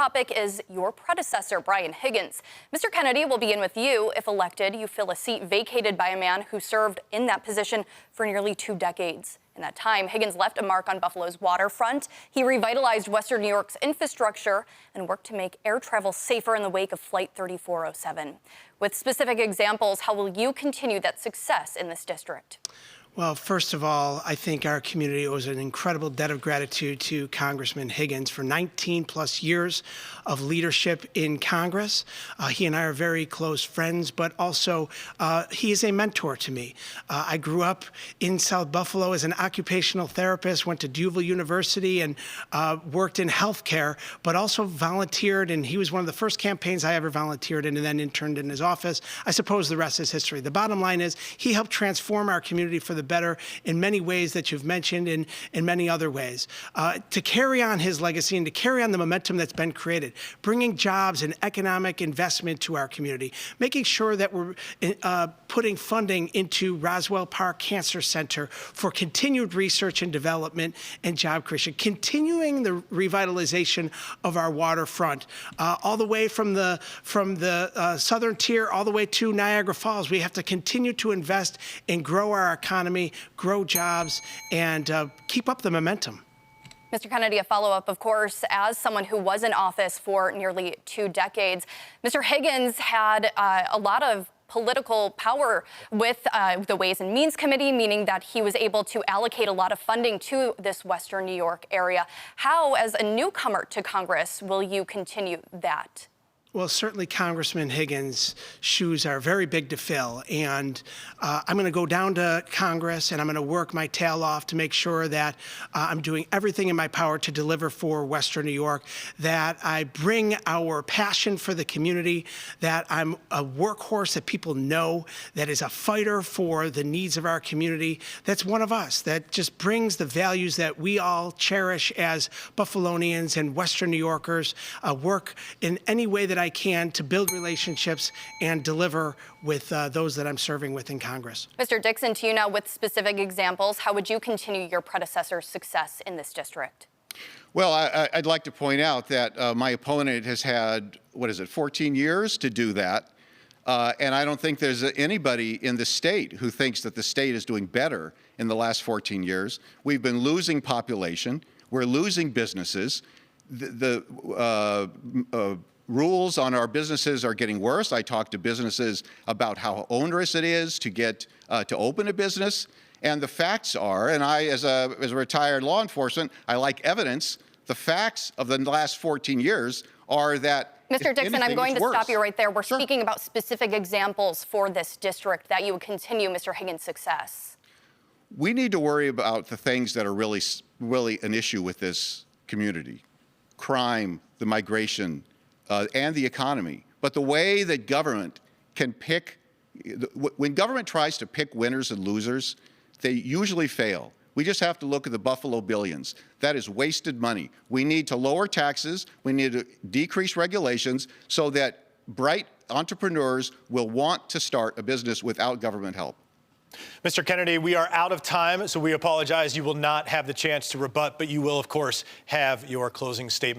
topic is your predecessor, Brian Higgins. Mr. Kennedy, will begin with you. If elected, you fill a seat vacated by a man who served in that position for nearly 2 decades. In that time, Higgins left a mark on Buffalo's waterfront. He revitalized Western New York's infrastructure and worked to make air travel safer in the wake of Flight 3407. With specific examples, how will you continue that success in this district? Well, first of all, I think our community owes an incredible debt of gratitude to Congressman Higgins for 19 plus years of leadership in Congress. He and I are very close friends, but also he is a mentor to me. I grew up in South Buffalo as an occupational therapist, went to Duval University and worked in healthcare, but also volunteered, and he was one of the first campaigns I ever volunteered in and then interned in his office. I suppose the rest is history. The bottom line is he helped transform our community for the better in many ways that you've mentioned and in many other ways. To carry on his legacy and to carry on the momentum that's been created, bringing jobs and economic investment to our community, making sure that we're putting funding into Roswell Park Cancer Center for continued research and development and job creation, continuing the revitalization of our waterfront, all the way from the southern tier all the way to Niagara Falls. We have to continue to invest and grow our economy, grow jobs, and keep up the momentum. Mr. Kennedy, a follow-up, of course, as someone who was in office for nearly 2 decades, Mr. Higgins had a lot of political power with the Ways and Means Committee, meaning that he was able to allocate a lot of funding to this Western New York area. How, as a newcomer to Congress, will you continue that? Well, certainly Congressman Higgins' shoes are very big to fill, and I'm going to go down to Congress and I'm going to work my tail off to make sure that I'm doing everything in my power to deliver for Western New York, that I bring our passion for the community, that I'm a workhorse that people know, that is a fighter for the needs of our community, that's one of us, that just brings the values that we all cherish as Buffalonians and Western New Yorkers, work in any way that I can to build relationships and deliver with those that I'm serving with in Congress. Mr. Dickson, to you now with specific examples. How would you continue your predecessor's success in this district? Well, I'd like to point out that my opponent has had, 14 years to do that. And I don't think there's anybody in the state who thinks that the state is doing better in the last 14 years. We've been losing population. We're losing businesses. The rules on our businesses are getting worse. I talk to businesses about how onerous it is to get to open a business. And the facts are, and I, as a retired law enforcement, I like evidence. The facts of the last 14 years are that Mr. Dickson, I'm going to stop you right there. We're Sure. speaking about specific examples for this district that you would continue Mr. Higgins' success. We need to worry about the things that are really an issue with this community: crime, the migration, and the economy. But the way that government can pick, when government tries to pick winners and losers, they usually fail. We just have to look at the Buffalo billions. That is wasted money. We need to lower taxes. We need to decrease regulations so that bright entrepreneurs will want to start a business without government help. Mr. Kennedy, we are out of time, so we apologize. You will not have the chance to rebut, but you will, of course, have your closing statement.